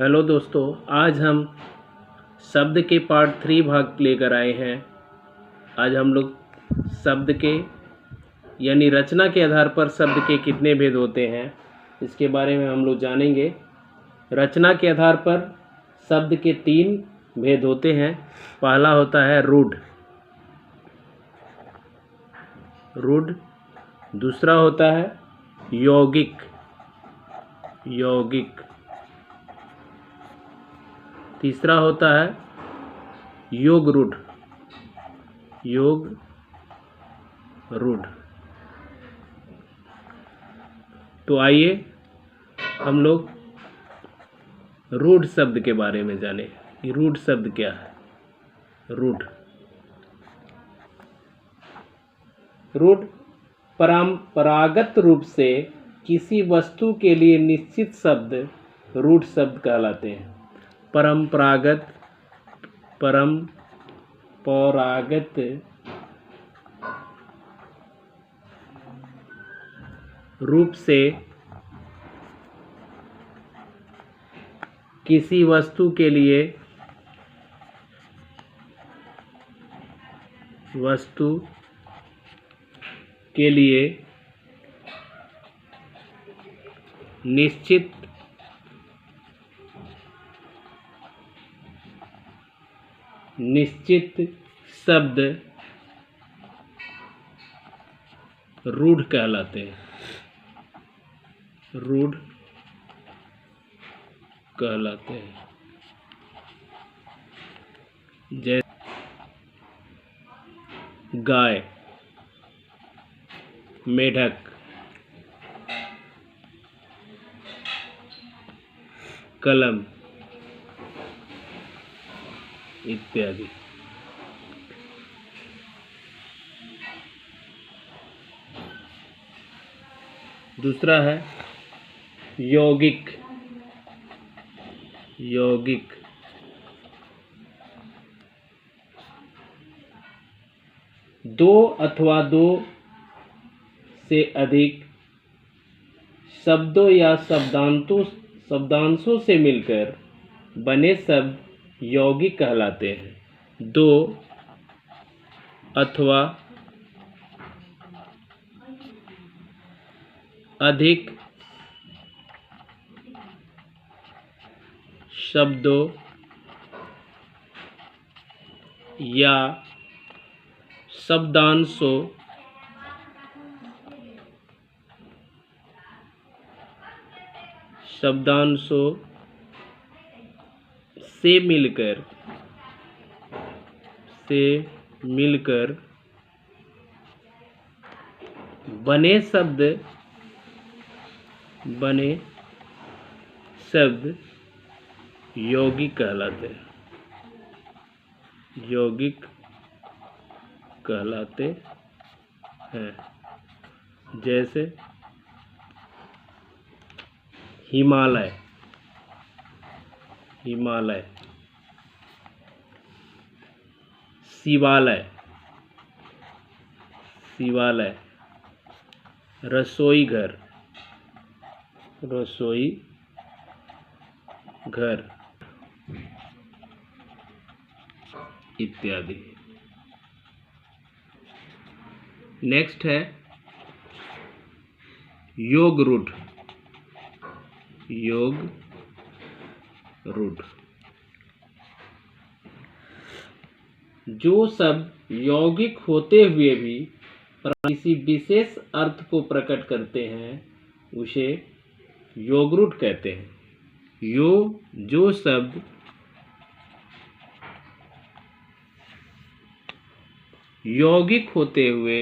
Hello दोस्तों, आज हम शब्द के पार्ट 3 भाग लेकर आए हैं। आज हम लोग शब्द के यानी रचना के आधार पर शब्द के कितने भेद होते हैं इसके बारे में हम लोग जानेंगे। रचना के आधार पर शब्द के 3 भेद होते हैं। पहला होता है रूढ़। दूसरा होता है यौगिक। तीसरा होता है योग रूढ़। तो आइए हम लोग रूढ़ शब्द के बारे में जाने कि रूढ़ शब्द क्या है। रूढ़ परंपरागत रूप से किसी वस्तु के लिए निश्चित शब्द रूढ़ शब्द कहलाते हैं। परंपरागत रूप से किसी वस्तु के लिए निश्चित शब्द रूढ़ कहलाते हैं। जैसे गाय, मेढक, कलम इत्यादि। दूसरा है यौगिक। दो अथवा दो से अधिक शब्दों या शब्दांशों से मिलकर बने शब्द यौगिक कहलाते हैं। दो अथवा अधिक शब्दों या शब्दांशों से मिलकर बने शब्द यौगिक कहलाते हैं। जैसे हिमालय, शिवालय, रसोई घर इत्यादि। नेक्स्ट है योग रूढ़। जो शब्द यौगिक होते हुए भी किसी विशेष अर्थ को प्रकट करते हैं उसे योगरूढ़ कहते हैं। जो शब्द यौगिक होते हुए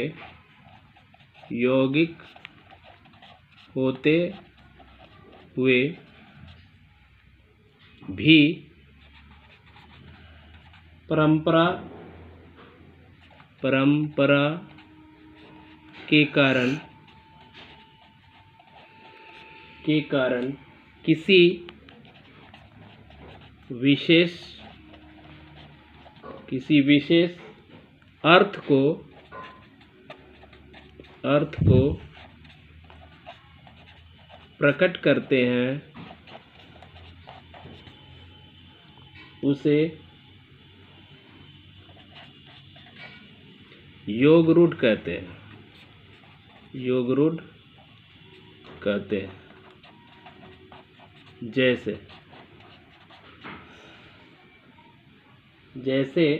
भी परंपरा के कारण किसी विशेष अर्थ को प्रकट करते हैं उसे योग रूढ़ कहते हैं, योग रूढ़ कहते हैं। जैसे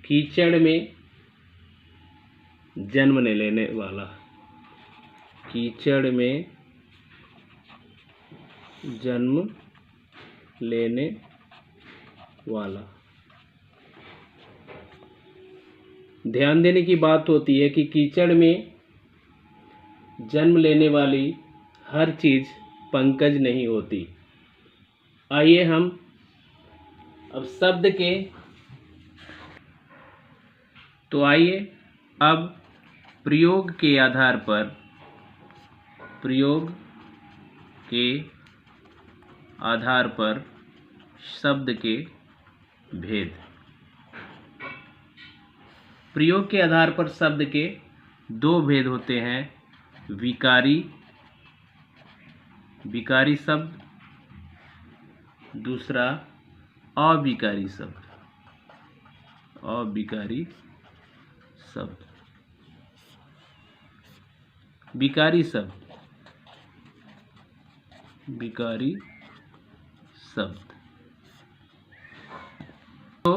कीचड़ में जन्म लेने वाला, कीचड़ में जन्म लेने वाला। ध्यान देने की बात होती है कि कीचड़ में जन्म लेने वाली हर चीज़ पंकज नहीं होती। आइए हम अब शब्द के प्रयोग के आधार पर शब्द के भेद। प्रयोग के आधार पर शब्द के दो भेद होते हैं, विकारी शब्द, दूसरा अविकारी शब्द। विकारी शब्द तो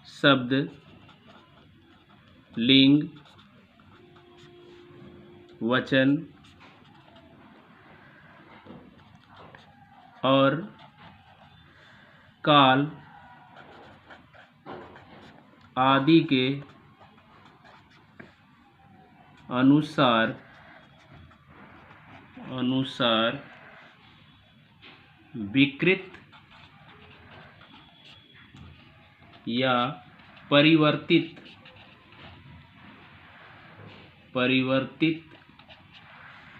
शब्द लिंग, वचन और काल आदि के अनुसार विकृत या परिवर्तित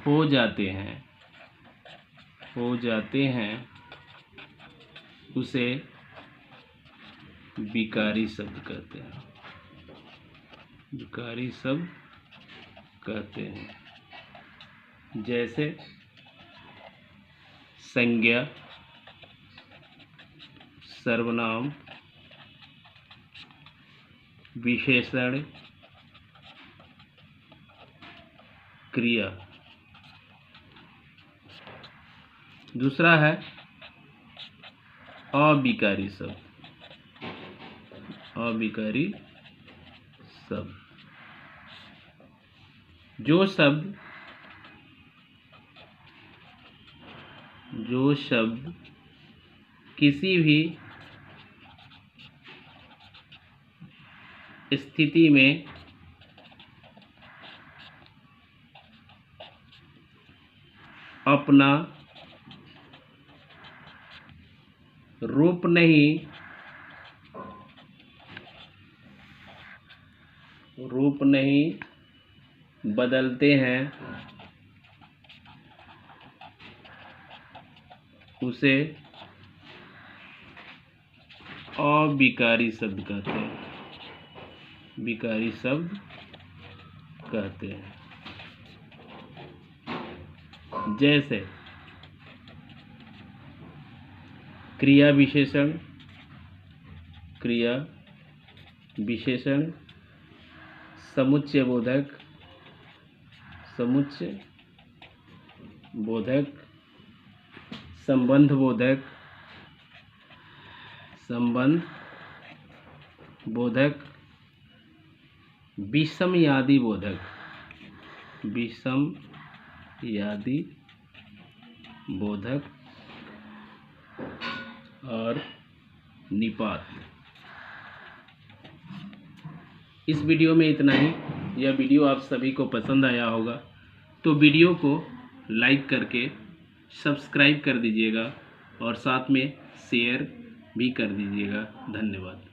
हो जाते हैं, उसे विकारी शब्द कहते हैं। जैसे संज्ञा, सर्वनाम, विशेषण, क्रिया। दूसरा है अविकारी शब्द। जो शब्द किसी भी स्थिति में अपना रूप नहीं बदलते हैं, उसे अविकारी शब्द कहते हैं। जैसे क्रिया विशेषण, समुच्चय बोधक, संबंध बोधक, विषमयादि बोधक और निपात। इस वीडियो में इतना ही। यह वीडियो आप सभी को पसंद आया होगा तो वीडियो को लाइक करके सब्सक्राइब कर दीजिएगा और साथ में शेयर भी कर दीजिएगा। धन्यवाद।